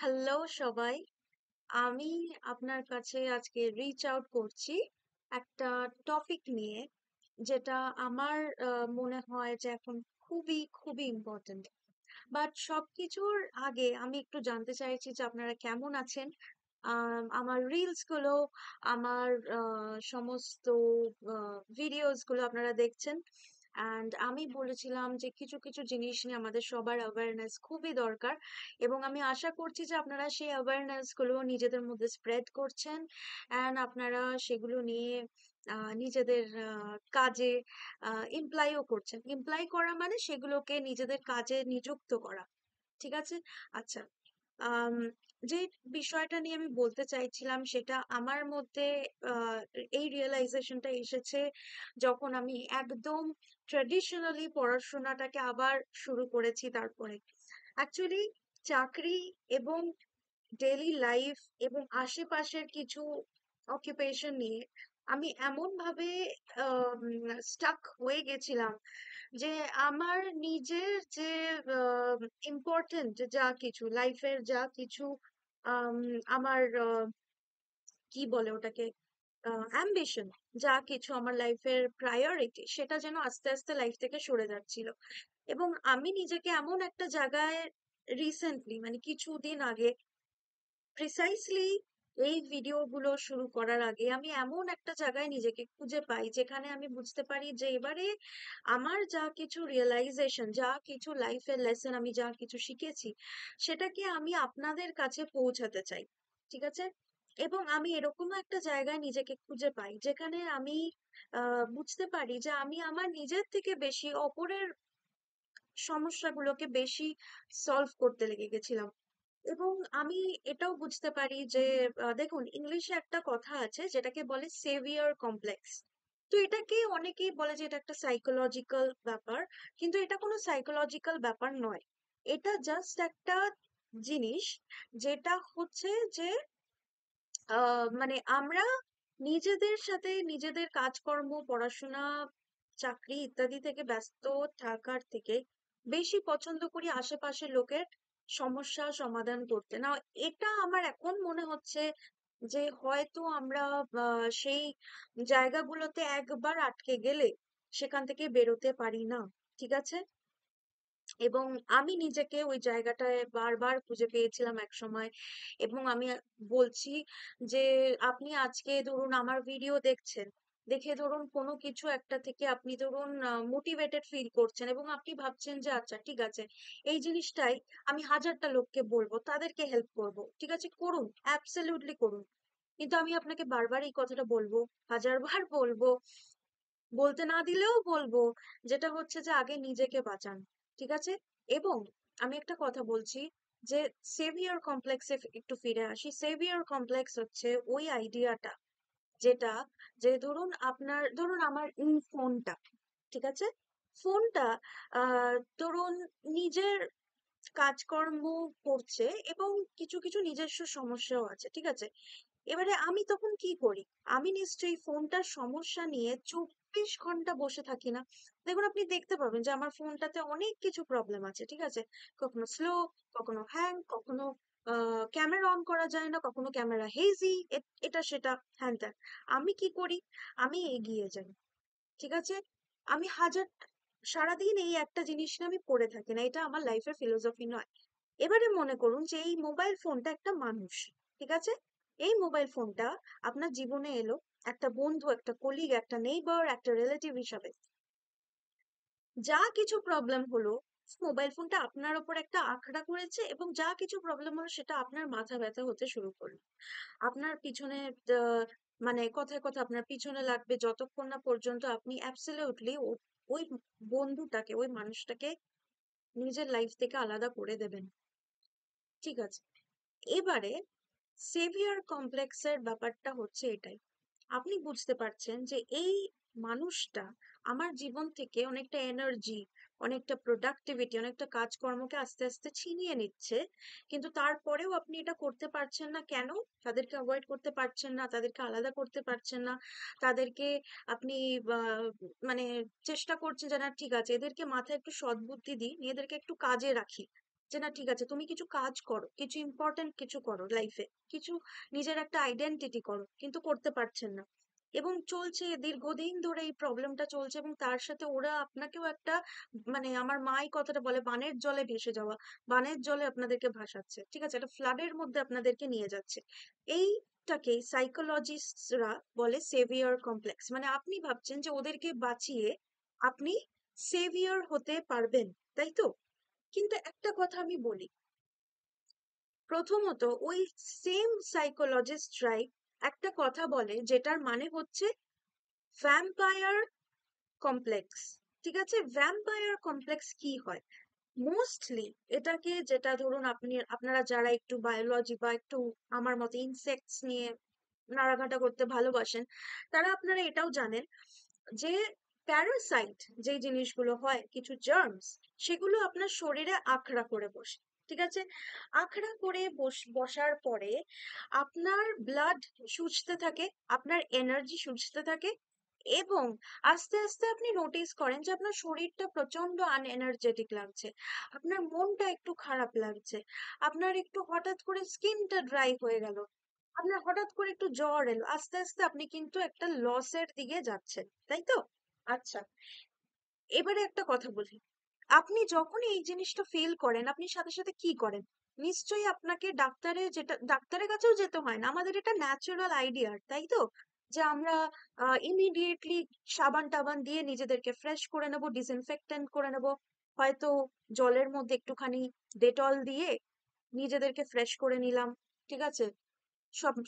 Hello সবাই। আমি আপনার কাছে আজকে রিচ আউট করছি একটা টপিক নিয়ে, যেটা আমার মনে হয় যে এখন খুবই খুবই ইম্পর্ট্যান্ট। বাট সবকিছুর আগে আমি একটু জানতে চাইছি যে আপনারা কেমন আছেন। আমার রিলস গুলো, আমার সমস্ত ভিডিওস গুলো আপনারা দেখছেন। অ্যান্ড আমি বলেছিলাম যে কিছু কিছু জিনিস নিয়ে আমাদের সবার অ্যাওয়ারনেস খুবই দরকার, এবং আমি আশা করছি যে আপনারা সেই অ্যাওয়ারনেস গুলো নিজেদের মধ্যে স্প্রেড করছেন। অ্যান্ড আপনারা সেগুলো নিয়ে নিজেদের কাজে ইমপ্লাইও করছেন। ইমপ্লাই করা মানে সেগুলোকে নিজেদের কাজে নিযুক্ত করা। ঠিক আছে? আচ্ছা। আম যে বিষয়টা নিয়ে আমি বলতে চাইছিলাম সেটা আমার মধ্যে আহ, এই রিয়েলাইজেশনটা এসেছে যখন আমি একদম ট্রেডিশনালি পড়াশোনাটাকে আবার শুরু করেছি। তারপরে অ্যাকচুয়ালি চাকরি এবং ডেইলি লাইফ এবং আশেপাশের কিছু অকুপেশন নিয়ে আমি এমন ভাবে স্টাক হয়ে গেছিলাম যে আমার নিজের যে ইম্পর্টেন্ট যা কিছু লাইফের যা কিছু আম, আমার কি বলে ওটাকে অ্যাম্বিশন, যা কিছু আমার লাইফের প্রায়োরিটি, সেটা যেন আস্তে আস্তে লাইফ থেকে সরে যাচ্ছিল। এবং আমি নিজেকে এমন একটা জায়গায় রিসেন্টলি, মানে কিছুদিন আগে, প্রিসাইসলি এই ভিডিওগুলো শুরু করার আগে আমি এমন একটা জায়গায় নিজেকে খুঁজে পাই যেখানে আমি বুঝতে পারি যে এবারে আমার যা কিছু রিয়েলাইজেশন, যা কিছু লাইফের লেসন, আমি যা কিছু শিখেছি, সেটাকে আমি আপনাদের কাছে পৌঁছাতে চাই। ঠিক আছে? এবং আমি এরকম একটা জায়গায় নিজেকে খুঁজে পাই যেখানে আমি বুঝতে পারি যে আমি আমার নিজের থেকে বেশি অপরের সমস্যাগুলোকে বেশি সলভ করতে লেগে গেছিলাম। এবং আমি এটাও বুঝতে পারি যে দেখুন, ইংলিশে একটা কথা আছে যেটাকে বলে সেভিয়ার কমপ্লেক্স। তো এটাকে অনেকেই বলে যে এটা একটা সাইকোলজিক্যাল ব্যাপার, কিন্তু এটা কোনো সাইকোলজিক্যাল ব্যাপার নয়। এটা জাস্ট একটা জিনিস যেটা হচ্ছে যে মানে আমরা নিজেদের সাথে নিজেদের কাজকর্ম, পড়াশোনা, চাকরি ইত্যাদি থেকে ব্যস্ত থাকার থেকে বেশি পছন্দ করি আশেপাশের লোকের সমস্যা সমাধান করতে। না, এটা আমার এখন মনে হচ্ছে যে হয়তো আমরা সেই জায়গাগুলোতে একবার আটকে গেলে সেখান থেকে বেরোতে পারি না। ঠিক আছে? এবং আমি নিজেকে ওই জায়গাটায় বারবার খুঁজে পেয়েছিলাম এক সময়। এবং আমি বলছি যে আপনি আজকে ধরুন আমার ভিডিও দেখছেন, দেখে ধরুন কোনো কিছু একটা থেকে আপনি ধরুন মোটিভেটেড ফিল করছেন, এবং আপনি ভাবছেন যে আচ্ছা ঠিক আছে, এই জিনিসটাই আমি হাজারটা লোককে বলবো, তাদেরকে হেল্প করব। ঠিক আছে, করুন, অ্যাবসলিউটলি করুন। কিন্তু আমি আপনাকে বারবার এই কথাটা বলবো, হাজারবার বলবো, বলতে না দিলেও বলবো, যেটা হচ্ছে যে আগে নিজেকে বাঁচান। ঠিক আছে? এবং আমি একটা কথা বলছি যে সেভিয়ার কমপ্লেক্সে একটু ফিরে আসি। সেভিয়ার কমপ্লেক্স হচ্ছে ওই আইডিয়াটা যেটা, যে ধরুন আপনার, ধরুন আমার এই ফোনটা, ঠিক আছে, ফোনটা ধরুন নিজের কাজকর্ম করছে এবং কিছু কিছু নিজস্ব সমস্যাও আছে। ঠিক আছে? এবারে আমি তখন কি করি? আমি নিশ্চয়ই ফোনটার সমস্যা নিয়ে 24 ঘন্টা বসে থাকি না। দেখুন, আপনি দেখতে পাবেন যে আমার ফোনটাতে অনেক কিছু প্রবলেম আছে। ঠিক আছে? কখনো স্লো, কখনো হ্যাং, কখনো ক্যামেরা অন করা যায় না, কখনো ক্যামেরা হেজি, এটা সেটা, হ্যান ত্যান। আমি কি করি? আমি এগিয়ে যাই। ঠিক আছে? আমি সারাদিন এই একটা জিনিস নিয়ে আমি পড়ে থাকি না, এটা আমার লাইফের ফিলোসফি নয়। এবারে মনে করুন যে এই মোবাইল ফোনটা একটা মানুষ। ঠিক আছে? এই মোবাইল ফোনটা আপনার জীবনে এলো একটা বন্ধু, একটা কলিগ, একটা নেইবার, একটা রিলেটিভ হিসাবে। যা কিছু প্রবলেম হলো, মোবাইল ফোনটা আপনার ওপর একটা আঁকড়া করেছে, এবং যা কিছু প্রবলেম হলো সেটা আপনার মাথা ব্যথা হতে শুরু করলো। আপনার পিছনে আহ, মানে কথায় কথা আপনার পিছনে লাগবে যতক্ষণ না পর্যন্ত আপনি অ্যাবসলিউটলি ওই বন্ধুটাকে, ওই মানুষটাকে নিজের লাইফ থেকে আলাদা করে দেবেন। ঠিক আছে? এবারে সেভিয়ার কমপ্লেক্সের ব্যাপারটা হচ্ছে এটাই। আপনি বুঝতে পারছেন যে এই মানুষটা আমার জীবন থেকে অনেকটা এনার্জি, অনেকটা প্রোডাক্টিভিটি, অনেকটা কাজকর্মকে আস্তে আস্তে ছিনিয়ে নিচ্ছে। কিন্তু তারপরেও আপনি এটা করতে পারছেন না কেন? তাদেরকে অ্যাভয়েড করতে পারছেন না, তাদেরকে আলাদা করতে পারছেন না, তাদেরকে আপনি আহ, মানে চেষ্টা করছেন যে না ঠিক আছে, এদেরকে মাথায় একটু সদ্বুদ্ধি দিই, এদেরকে একটু কাজে রাখি। যে না ঠিক আছে, তুমি কিছু কাজ করো, কিছু ইম্পর্টেন্ট কিছু করো লাইফে, কিছু নিজের একটা আইডেন্টিটি করো, কিন্তু করতে পারছেন না। এবং চলছে দীর্ঘদিন ধরে এই প্রবলেমটা চলছে, এবং তার সাথে ওরা আপনাকেও একটা, মানে আমার মা এই কথাটা বলে, বানের জলে ভেসে যাওয়া, বানের জলে আপনাদেরকে ভাসাচ্ছে, ঠিক আছে, একটা ফ্লাডের মধ্যে আপনাদেরকে নিয়ে যাচ্ছে। এইটাকে সাইকোলজিস্টরা বলে সেভিয়ার কমপ্লেক্স। মানে আপনি ভাবছেন যে ওদেরকে বাঁচিয়ে আপনি সেভিয়ার হতে পারবেন, তাই তো? কিন্তু একটা কথা আমি বলি, প্রথমত ওই সেম সাইকোলজিস্টরাই একটা কথা বলে যেটার মানে হচ্ছে ভ্যাম্পায়ার কমপ্লেক্স। ঠিক আছে, ভ্যাম্পায়ার কমপ্লেক্স কি হয়? মোস্টলি এটাকে, যেটা ধরুন আপনি, আপনারা যারা একটু বায়োলজি বা একটু আমার মতে ইনসেক্টস নিয়ে নাড়াঘাটা করতে ভালোবাসেন, তারা আপনারা এটাও জানেন যে প্যারাসাইট যে জিনিসগুলো হয়, কিছু জার্মস, সেগুলো আপনার শরীরে আখড়া করে বসে। ঠিক আছে, আখড়া করে বসার পরে আপনার ব্লাড শুষতে থাকে, আপনার এনার্জি শুষতে থাকে, এবং আস্তে আস্তে আপনি নোটিস করেন যে আপনার শরীরটা প্রচন্ড আনএনার্জেটিক লাগছে, আপনার মনটা একটু খারাপ লাগছে, আপনার একটু হঠাৎ করে স্কিনটা ড্রাই হয়ে গেল, আপনার হঠাৎ করে একটু জ্বর এলো, আস্তে আস্তে আপনি কিন্তু একটা লসের দিকে যাচ্ছেন, তাই তো? আচ্ছা, এবারে একটা কথা বলি, আপনি যখন এই জিনিসটা ফিল করেন আপনি সাথে সাথে কি করেন? নিশ্চয়ই আপনাকে ডাক্তারের, যেটা ডাক্তারের কাছেও যেতে হয় না, আমাদের এটা ন্যাচারাল আইডিয়া, তাই তো? যে আমরা ইমিডিয়েটলি সাবান টাবান দিয়ে নিজেদেরকে ফ্রেশ করে নেব, ডিসইনফেক্টেন্ট করে নেব, হয়তো জলের মধ্যে একটুখানি ডেটল দিয়ে নিজেদেরকে ফ্রেশ করে নিলাম, ঠিক আছে,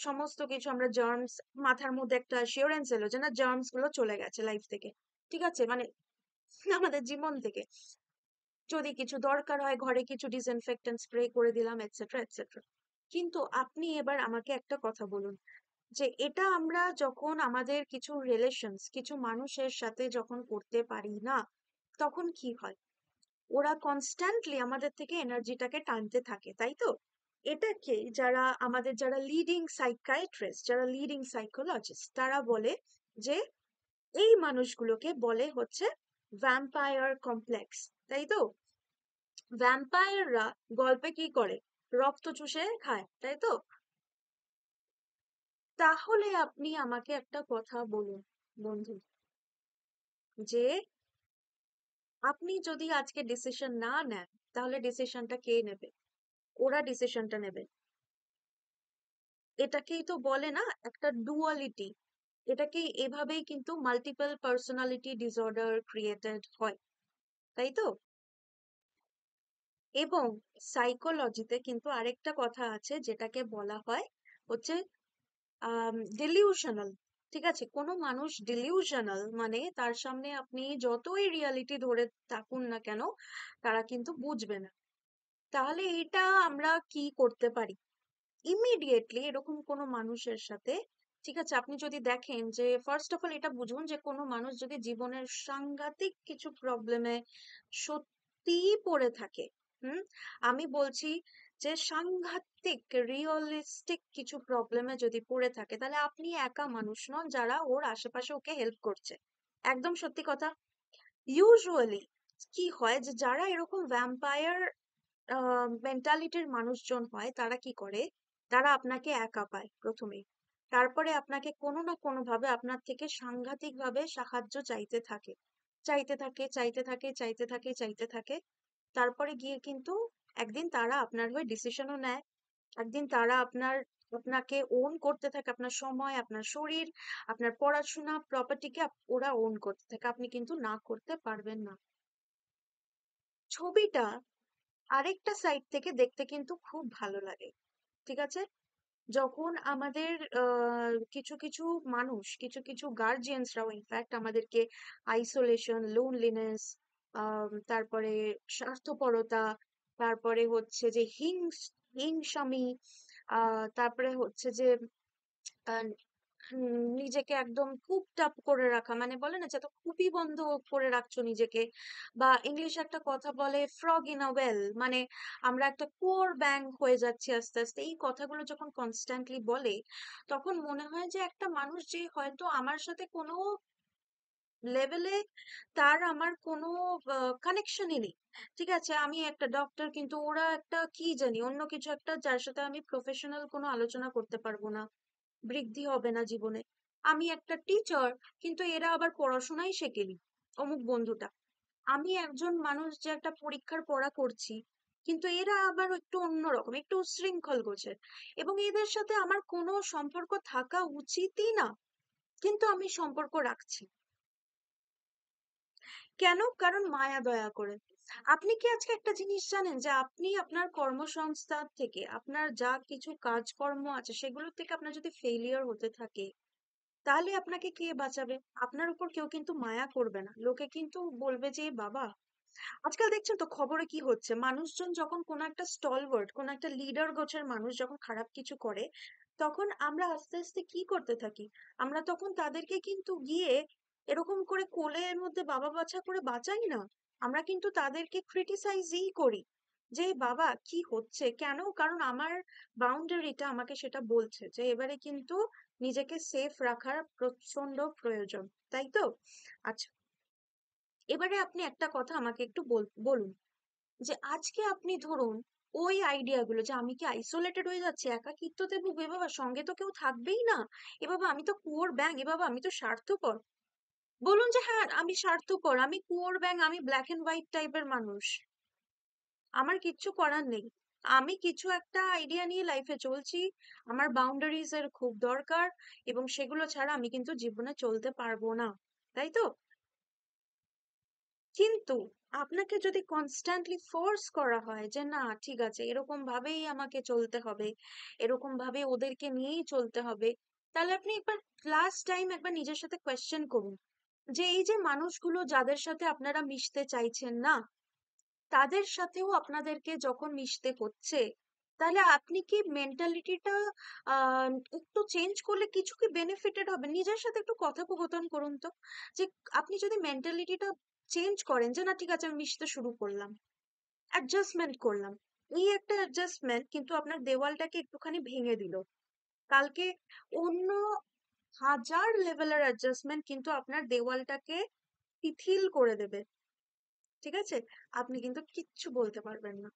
সমস্ত কিছু আমরা জার্মস, মাথার মধ্যে একটা অ্যাসিওরেন্স এলো যে না জার্মস গুলো চলে গেছে লাইফ থেকে, ঠিক আছে, মানে আমাদের জীবন থেকে। যদি কিছু দরকার হয় ঘরে কিছু ডিসইনফেক্টেন্ট স্প্রে করে দিলাম, এটসেট্রা এটসেট্রা। কিন্তু আপনি এবার আমাকে একটা কথা বলুন, যে এটা আমরা যখন আমাদের কিছু রিলেশনস, কিছু মানুষের সাথে যখন করতে পারি না, তখন কি হয়? ওরা কনস্ট্যান্টলি আমাদের থেকে এনার্জিটাকে টানতে থাকে, তাই তো? এটাকে যারা আমাদের, যারা লিডিং সাইকাইট্রিস্ট, যারা লিডিং সাইকোলজিস্ট, তারা বলে যে এই মানুষগুলোকে বলে হচ্ছে ভ্যাম্পায়ার কমপ্লেক্স, তাই তো? ভ্যাম্পায়াররা গল্পে কি করে? রক্ত চুষে খায়, তাই তো? তাহলে আপনি আমাকে একটা কথা বলুন বন্ধু, যে আপনি যদি আজকে ডিসিশন না নেন, তাহলে ডিসিশনটা কে নেবে? ওরা ডিসিশনটা নেবে। এটাকেই তো বলে না একটা ডুয়ালিটি, এটাকেই, এভাবেই কিন্তু মাল্টিপল পার্সোনালিটি ডিসঅর্ডার ক্রিয়েটেড হয়, তাই তো? এবং সাইকোলজিতে কিন্তু আরেকটা কথা আছে যেটাকে বলা হয় হচ্ছে ডিলিউশনাল। ঠিক আছে, কোনো মানুষ ডিলিউশনাল মানে তার সামনে আপনি যতই রিয়ালিটি ধরে থাকুন না কেন, তারা কিন্তু বুঝবে না। তাহলে এটা আমরা কি করতে পারি? ইমিডিয়েটলি এরকম কোনো মানুষের সাথে, ঠিক আছে, আপনি যদি দেখেন যে ফার্স্ট অফ অল এটা বুঝুন যে কোনো মানুষ যদি জীবনের সাংঘাতিক কিছু প্রবলেমে সত্যিই পড়ে থাকে, হুম, আমি বলছি যে সাংঘাতিক রিয়েলিস্টিক কিছু প্রবলেমে যদি পড়ে থাকে, তাহলে আপনি একা মানুষ নন যারা ওর আশেপাশে ওকে হেল্প করছে। একদম সত্যি কথা। ইউজুয়ালি কি হয় যে যারা এরকম ভ্যাম্পায়ার মেন্টালিটির মানুষজন হয়, তারা কি করে, তারা আপনাকে একা পায় প্রথমেই, তারপরে আপনাকে কোনো না কোনো ভাবে আপনার থেকে সাংঘাতিক ভাবে সাহায্য চাইতে থাকে, চাইতে থাকে, চাইতে থাকে, চাইতে থাকে, চাইতে থাকে। তারপরে গিয়ে কিন্তু একদিন তারা আপনার হয়ে ডিসিশনও নেয়, একদিন তারা আপনাকে ওন করতে থাকে, আপনার সময়, আপনার শরীর, আপনার পড়াশোনা, প্রপার্টিকে ওরা ওন করতে থাকে, আপনি কিন্তু না করতে পারবেন না। ছবিটা আরেকটা সাইড থেকে দেখতে কিন্তু খুব ভালো লাগে, ঠিক আছে? যখন আমাদের কিছু কিছু মানুষ, কিছু কিছু গার্জিয়ানসরাও ইনফ্যাক্ট আমাদেরকে আইসোলেশন, লোনলিনেস, তারপরে স্বার্থপরতা, তারপরে হচ্ছে যে হিংসামি, তারপরে হচ্ছে যে আহ, নিজেকে একদম খুব টাপ করে রাখা, মানে বলে না যে এত খুবই বন্ধ করে রাখছো নিজেকে, বা ইংলিশে একটা কথা বলে ফ্রগ ইন আ ওয়েল, মানে আমরা একটা কোর ব্যাং হয়ে যাচ্ছি আস্তে আস্তে, এই কথাগুলো যখন কনস্ট্যান্টলি বলে, তখন মনে হয় যে একটা মানুষ যে হয়তো আমার সাথে কোনো লেভেলে তার আমার কোনো কানেকশনই নেই। ঠিক আছে, আমি একটা ডক্টর, কিন্তু ওরা একটা কি জানি অন্য কিছু একটা, যার সাথে আমি প্রফেশনাল কোনো আলোচনা করতে পারবো না, বৃদ্ধি হবে না জীবনে। আমি একটা টিচার, কিন্তু এরা আবার পড়াশোনাই শেখেনি, অমুক বন্ধুটা। আমি একজন মানুষ যে একটা পরীক্ষার পড়া করছি, কিন্তু এরা আবার একটু অন্যরকম, একটু উচ্ছৃঙ্খল গোছের, এবং এদের সাথে আমার কোনো সম্পর্ক থাকা উচিতই না, কিন্তু আমি সম্পর্ক রাখছি। কেন? কারণ মায়া দয়া করে। আপনি কি আজকে একটা জিনিস জানেন, যে আপনি আপনার কর্মসংস্থান থেকে, আপনার যা কিছু কাজকর্ম আছে সেগুলো থেকে আপনার যদি ফেলিয়ার হতে থাকে, তাহলে আপনাকে কে বাঁচাবে? আপনার উপর কেউ কিন্তু মায়া করবে না, লোকে কিন্তু বলবে যে বাবা, আজকাল দেখছেন তো খবরে কি হচ্ছে, মানুষজন যখন কোনো একটা স্টলওয়ার্ড, কোনো একটা লিডার গোছের মানুষ যখন খারাপ কিছু করে, তখন আমরা আস্তে আস্তে কি করতে থাকি, আমরা তখন তাদেরকে কিন্তু গিয়ে এরকম করে কোলের মধ্যে বাবা বাছা করে বাঁচাই না, আমরা কিন্তু তাদেরকে ক্রিটিসাইজই করি, যে বাবা কি হচ্ছে কেন, কারণ আমার বাউন্ডারিটা আমাকে সেটা বলছে যে এবারে কিন্তু নিজেকে সেফ রাখার প্রচন্ড প্রয়োজন, তাই তো? আচ্ছা, এবারে আপনি একটা কথা আমাকে একটু বলুন, যে আজকে আপনি ধরুন ওই আইডিয়া গুলো, যে আমি কি আইসোলেটেড হয়ে যাচ্ছি, একাকিত্বতে ভুগবো, এ বাবা সঙ্গে তো কেউ থাকবেই না, এ বাবা আমি তো কুয়োর ব্যাঙ, এ বাবা আমি তো স্বার্থপর। বলুন যে হ্যাঁ আমি স্বার্থপর, আমি কুয়োর ব্যাঙ, আমি ব্ল্যাক এন্ড হোয়াইট টাইপের মানুষ, আমার কিচ্ছু করার নেই, আমি কিছু একটা আইডিয়া নিয়ে লাইফে চলছি, আমার বাউন্ডারিজ এর খুব দরকার, এবং সেগুলো ছাড়া আমি কিন্তু জীবনে চলতে পারবো না, তাই তো? কিন্তু আপনাকে যদি কনস্ট্যান্টলি ফোর্স করা হয় যে না ঠিক আছে এরকম ভাবেই আমাকে চলতে হবে, এরকম ভাবে ওদেরকে নিয়েই চলতে হবে, তাহলে আপনি একবার লাস্ট টাইম একবার নিজের সাথে কোয়েশ্চেন করুন, যে এই যে মানুষগুলো যাদের সাথে আপনারা মিশতে চাইছেন না, তাদের সাথেও আপনাদেরকে যখন মিশতে হচ্ছে, তাহলে আপনি কি মেন্টালিটিটা আহ একটু চেঞ্জ করলে কিছু কি বেনিফিটেড হবে? নিজের সাথে একটু কথোপকথন করুন তো, যে আপনি যদি মেন্টালিটিটা চেঞ্জ করেন, যে না ঠিক আছে আমি মিশতে শুরু করলাম, অ্যাডজাস্টমেন্ট করলাম, এই একটা অ্যাডজাস্টমেন্ট কিন্তু আপনার দেওয়ালটাকে একটুখানি ভেঙে দিল, কালকে অন্য হাজার লেভেলের অ্যাডজাস্টমেন্ট কিন্তু আপনার দেওয়ালটাকে শিথিল করে দেবে, ঠিক আছে? আপনি কিন্তু কিচ্ছু বলতে পারবেন না,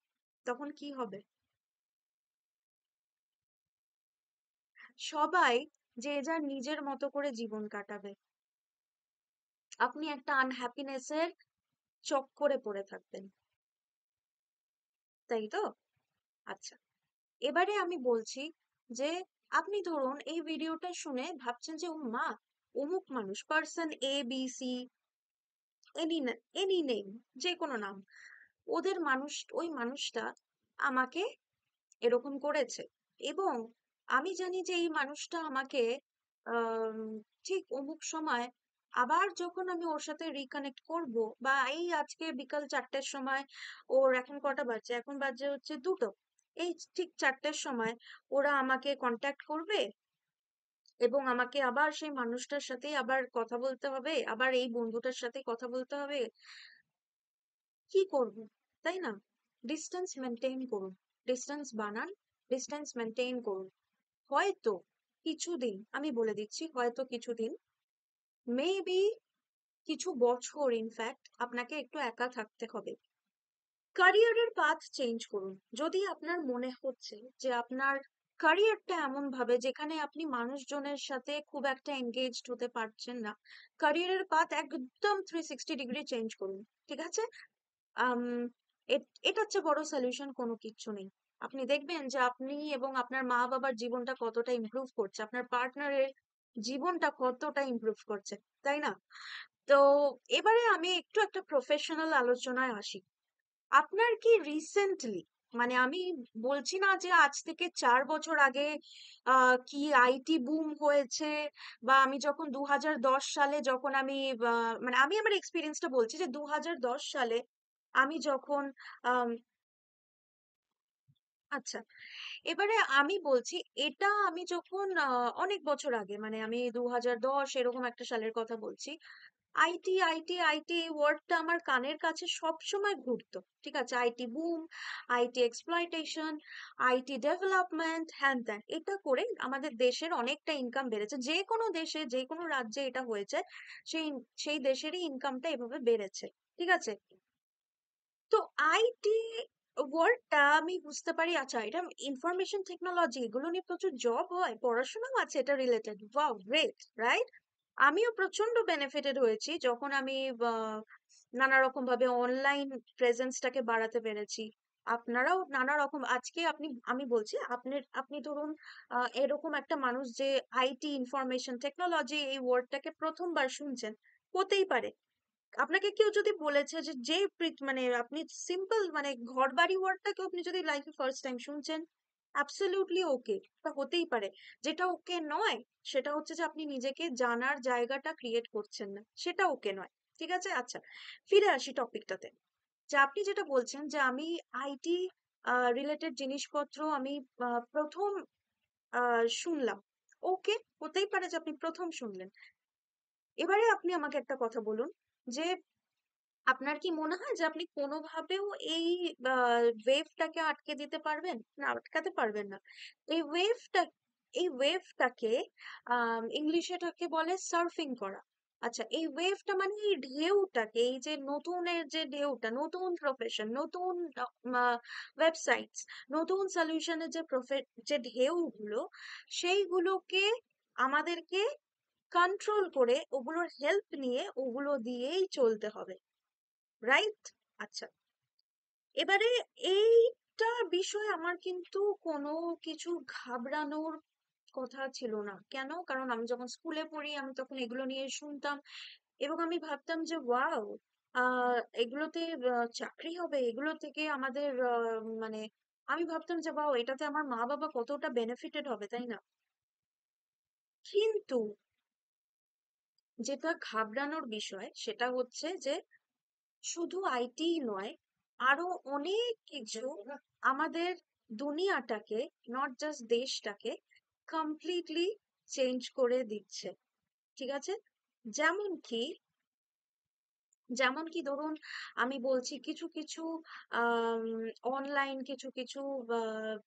তখন কি হবে? সবাই যে যার নিজের মতো করে জীবন কাটাবে, আপনি একটা আনহ্যাপিনেসের চক্করে পড়ে থাকবেন, তাই তো? আচ্ছা, এবারে আমি বলছি যে আপনি ধরুন এই ভিডিওটা শুনে ভাবছেন যে ও মা, অমুক মানুষ, person A B C, any any name, যে কোনো নাম, ওদের মানুষ, ওই মানুষটা আমাকে এরকম করেছে, এবং আমি জানি যে এই মানুষটা আমাকে আম, ঠিক অমুক সময় আবার যখন আমি ওর সাথে রিকানেক্ট করব, বা এই আজকে বিকাল 4টের সময়, ওর এখন কটা বাজে, এখন বাজে হচ্ছে 2টো, এই ঠিক 4টের সময় ওরা আমাকে কন্ট্যাক্ট করবে, এবং আমাকে আবার সেই মানুষটার সাথে আবার কথা বলতে হবে, আবার এই বন্ধুটার সাথে কথা বলতে হবে, কি করব, তাই না? ডিস্টেন্স মেনটেন করুন, ডিস্টেন্স বানান, ডিস্টেন্স মেনটেন করুন, হয়তো কিছুদিন, আমি বলে দিচ্ছি হয়তো কিছুদিন, মেবি কিছু বছর ইনফ্যাক্ট আপনাকে একটু একা থাকতে হবে, ক্যারিয়ারের পাথ চেঞ্জ করুন, যদি আপনার মনে হচ্ছে যে আপনার ক্যারিয়ারটা এমন ভাবে যেখানে আপনি মানুষজনের সাথে খুব একটা এঙ্গেজড হতে পারছেন না, ক্যারিয়ারের পাথ একদম 360 ডিগ্রি চেঞ্জ করুন, ঠিক আছে? আম এটার চেয়ে বড় সলিউশন কোনো কিচ্ছু নেই। আপনি দেখবেন যে আপনি এবং আপনার মা বাবার জীবনটা কতটা ইমপ্রুভ করছে, আপনার পার্টনারের জীবনটা কতটা ইমপ্রুভ করছে, তাই না? তো এবারে আমি একটু একটা প্রফেশনাল আলোচনায় আসি। আপনার কি রিসেন্টলি, মানে আমি বলছি না যে আজ থেকে 4 বছর আগে কি আইটি বুম হয়েছে, বা আমি যখন 2010 সালে যখন আমি মানে আমি আমার এক্সপিরিয়েন্সটা বলছি, যে 2010 সালে আমি যখন আম, আচ্ছা, এবারে আমি বলছি, এটা আমি যখন অনেক বছর আগে, মানে আমি 2010 এরকম একটা সালের কথা বলছি, আইটি আইটি আইটি এই ওয়ার্ডটা আমার কানের কাছে সব সময় ঘুরতো, ঠিক আছে? IT broom, IT exploitation, IT development, হ্যান ত্যান, এটা করে আমাদের দেশের অনেকটা ইনকাম বেড়েছে। যে কোনো দেশে, যে কোনো রাজ্যে এটা হয়েছে, সেই সেই দেশেরই ইনকামটা এভাবে বেড়েছে, ঠিক আছে? তো আইটি ওয়ার্ডটা আমি বুঝতে পারি, আচ্ছা এটা ইনফরমেশন টেকনোলজি, এগুলো নিয়ে প্রচুর জব হয়, পড়াশোনাও আছে এটা রিলেটেড, ওয়াও গ্রেট, রাইট? আমিও প্রচন্ড বেনিফিটেড হয়েছি যখন আমি নানা রকম ভাবে অনলাইন প্রেজেন্সটাকে বাড়াতে পেরেছি। আপনারাও নানা রকম, আজকে আমি বলছি আপনি ধরুন এরকম একটা মানুষ যে আইটি ইনফরমেশন টেকনোলজি এই ওয়ার্ডটাকে প্রথমবার শুনছেন, হতেই পারে। আপনাকে কেউ যদি বলেছে যে মানে আপনি সিম্পল মানে ঘর বাড়ি ওয়ার্ডটাকে আপনি যদি লাইফে ফার্স্ট টাইম শুনছেন, অ্যাবসলিউটলি ওকে, তা হতেই পারে। যেটা ওকে নয় সেটা হচ্ছে যে আপনি নিজেকে জানার জায়গাটা ক্রিয়েট করছেন না, সেটা ওকে নয়, ঠিক আছে? আচ্ছা, ফিরে আসি টপিকটাতে। যে আপনি যেটা বলছেন যে আমি আইটি রিলেটেড জিনিসপত্র আমি প্রথম শুনলাম, ওকে, হতেই পারে যে আপনি প্রথম শুনলেন। এবারে আপনি আমাকে একটা কথা বলুন যে আপনার কি মনে হয় যে আপনি কোনোভাবেও এই ওয়েভটাকে আটকে দিতে পারবেন? না, আটকাতে পারবেন না। এই ওয়েভটা এই ওয়েভটাকে ইংলিশে এটাকে বলে সার্ফিং করা। আচ্ছা, এই ওয়েভটা মানে এই ঢেউটাকে, এই যে নতুনের যে ঢেউটা, নতুন প্রফেশন, নতুন ওয়েবসাইটস, নতুন সলিউশনের যে ঢেউগুলো, সেইগুলোকে আমাদেরকে কন্ট্রোল করে ওগুলোর হেল্প নিয়ে ওগুলো দিয়েই চলতে হবে, রাইট? আচ্ছা, এবারে এইটা বিষয়ে আমার কিন্তু কোনো কিছু ঘাবড়ানোর কথা ছিল না। কেন? কারণ আমি যখন স্কুলে পড়ি আমি তখন এগুলো নিয়ে শুনতাম, এবং আমি ভাবতাম যে ওয়াও, এগুলোতে চাকরি হবে, এগুলো থেকে আমাদের মানে আমি ভাবতাম যে ওয়াও, এটাতে আমার মা বাবা কতটা বেনিফিটেড হবে, তাই না? কিন্তু যেটা ঘাবড়ানোর বিষয় সেটা হচ্ছে যে শুধু আইটি নয়, আরো অনেক কিছু আমাদের দুনিয়াটাকে, নট জাস্ট দেশটাকে, কমপ্লিটলি চেঞ্জ করে দিচ্ছে, ঠিক আছে? যেমন কি যেমন কি ধরুন, আমি বলছি কিছু কিছু অনলাইন কিছু কিছু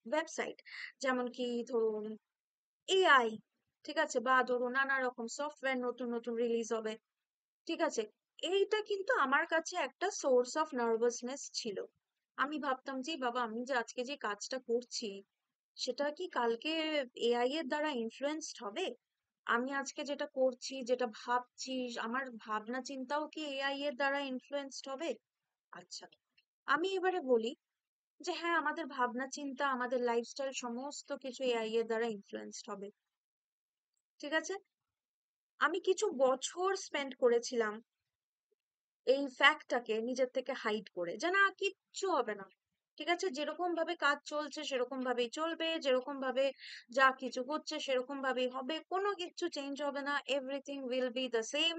ওয়েবসাইট, যেমন কি ধরুন এআই, ঠিক আছে, বা ধরুন নানা রকম সফটওয়্যার নতুন নতুন রিলিজ হবে, ঠিক আছে? এইটা কিন্তু আমার কাছে একটা সোর্স অফ নার্ভাসনেস ছিল। আমি ভাবতাম যে বাবা, আমি যে আজকে যে কাজটা করছি সেটা কি কালকে এআই এর দ্বারা ইনফ্লুয়েন্সড হবে? আমি আজকে যেটা করছি, যেটা ভাবছি, আমার ভাবনা চিন্তাও কি এআই এর দ্বারা ইনফ্লুয়েন্সড হবে? আচ্ছা, আমি এবারে বলি যে হ্যাঁ, আমাদের ভাবনা চিন্তা, আমাদের লাইফস্টাইল সমস্ত কিছু এআই এর দ্বারা ইনফ্লুয়েন্সড হবে, ঠিক আছে? আমি কিছু বছর স্পেন্ড করেছিলাম এই ফ্যাক্টটাকে নিজের থেকে হাইড করে, যে না কিচ্ছু হবে না, ঠিক আছে, যেরকম ভাবে কাজ চলছে সেরকম ভাবেই চলবে, যেরকম ভাবে যা কিছু হচ্ছে সেরকম ভাবেই হবে, কোনো কিছু চেঞ্জ হবে না, everything will be the same,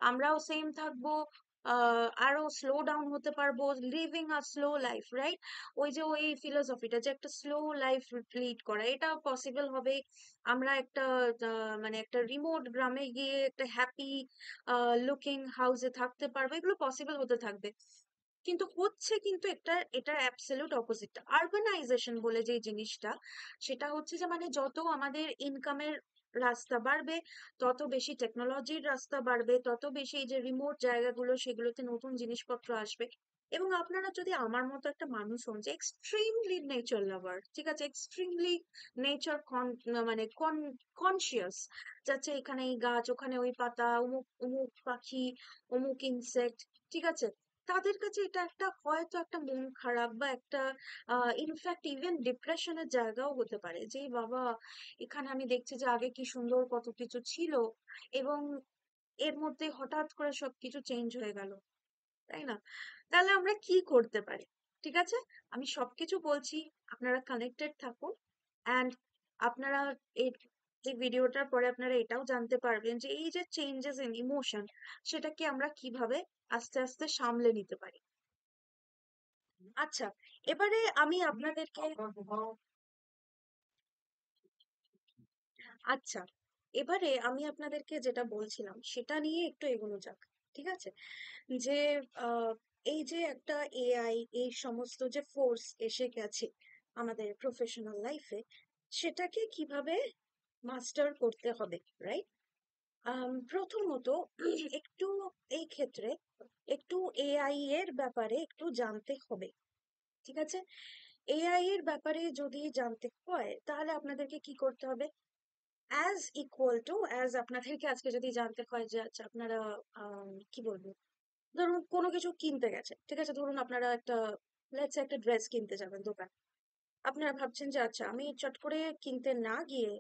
আমরাও সেম থাকবো, আরো স্লো ডাউন হতে পারবো, লিভিং আ স্লো লাইফ, রাইট? ওই যে ওই ফিলোসফিটা যে একটা স্লো লাইফ লিড করা, এটা পসিবল হবে। আমরা একটা মানে একটা রিমোট গ্রামে গিয়ে একটা হ্যাপি লুকিং হাউসে থাকতে পারবো, এগুলো পসিবল হতে থাকবে। কিন্তু হচ্ছে কিন্তু এটার অ্যাবসলিউট অপোজিট আরবানাইজেশন বলে যে জিনিসটা, সেটা হচ্ছে যে মানে যত আমাদের ইনকামের রাস্তা বাড়বে, তত বেশি টেকনোলজির রাস্তা বাড়বে, তত বেশি এই যে রিমোট জায়গাগুলো সেগুলোতে নতুন জিনিসপত্র আসবে। এবং আপনারা যদি আমার মতো একটা মানুষ হন যে এক্সট্রিমলি নেচার লাভার, ঠিক আছে, এক্সট্রিমলি নেচার মানে কনসিয়াস, যাচ্ছে এখানে এই গাছ, ওখানে ওই পাতা, অমুক অমুক পাখি, অমুক ইনসেক্ট, ঠিক আছে, তাদের কাছে এটা একটা হয়তো একটা মন খারাপ বা একটা ইনফ্যাক্ট ইভেন ডিপ্রেশনের জায়গাও হতে পারে, যে বাবা, এখানে আমি দেখছি যে আগে কি সুন্দর কত কিছু ছিল, এবং এর মধ্যে হঠাৎ করে সবকিছু চেঞ্জ হয়ে গেল, তাই না? তাহলে আমরা কি করতে পারি? ঠিক আছে, আমি সবকিছু বলছি, আপনারা কানেক্টেড থাকুন, অ্যান্ড আপনারা এই এই ভিডিওটার পরে আপনারা এটাও জানতে পারবেন যে এই যে চেঞ্জেস ইন ইমোশন, সেটাকে আমরা কিভাবে আস্তে আস্তে সামলে নিতে পারি। আচ্ছা, এবারে আমি আপনাদেরকে আচ্ছা, এবারে আমি আপনাদেরকে যেটা বলছিলাম সেটা নিয়ে একটু এগোনো যাক। ঠিক আছে? যে আহ, এই যে একটা এআই, এই সমস্ত যে ফোর্স এসে গেছে আমাদের প্রফেশনাল লাইফে, সেটাকে কিভাবে মাস্টার করতে হবে, রাইট? প্রথমত একটু এই ক্ষেত্রে একটু এআই এর ব্যাপারে একটু জানতে হবে। ঠিক আছে? এআই এর ব্যাপারে যদি জানতে হয় তাহলে আপনাদেরকে কি করতে হবে? অ্যাজ ইকুয়াল টু অ্যাজ আপনাদেরকে আজকে যদি জানতে হয় যে আচ্ছা আপনারা কি বলবো, ধরুন কোনো কিছু কিনতে গেছে, ঠিক আছে? ধরুন আপনারা একটা, লেটস একটা ড্রেস কিনতে যাবেন দোকান। আপনারা ভাবছেন যে আচ্ছা আমি চট করে কিনতে না গিয়ে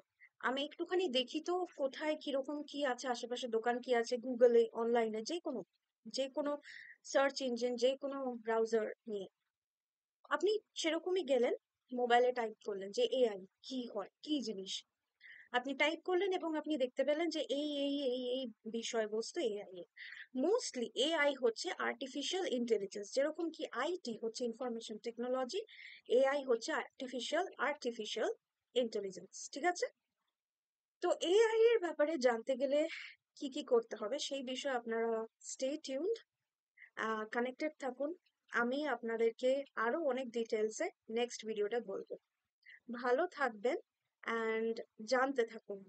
আমি একটুখানি দেখি তো কোথায় কিরকম কি আছে, আশেপাশে দোকান কি আছে, গুগলে, অনলাইনে, যে কোনো সার্চ ইঞ্জিন, যে কোনো ব্রাউজার নিয়ে আপনি সেরকমই গেলেন, মোবাইলে টাইপ করলেন যে এআই কি হয়, কি জিনিস। আপনি টাইপ করলেন এবং আপনি দেখতে পেলেন যে এই বিষয়বস্তু এআই এর। মোস্টলি এআই হচ্ছে আর্টিফিশিয়াল ইন্টেলিজেন্স, যেরকম কি আইটি হচ্ছে ইনফরমেশন টেকনোলজি, এআই হচ্ছে আর্টিফিশিয়াল ইন্টেলিজেন্স। ঠিক আছে? তো এআই এর ব্যাপারে জানতে গেলে কি কি করতে হবে সেই বিষয়ে আপনারা স্টে টিউনড, কানেক্টেড থাকুন। আমি আপনাদেরকে আরো অনেক ডিটেলসে নেক্সট ভিডিওটা বলবো। ভালো থাকবেন অ্যান্ড জানতে থাকুন।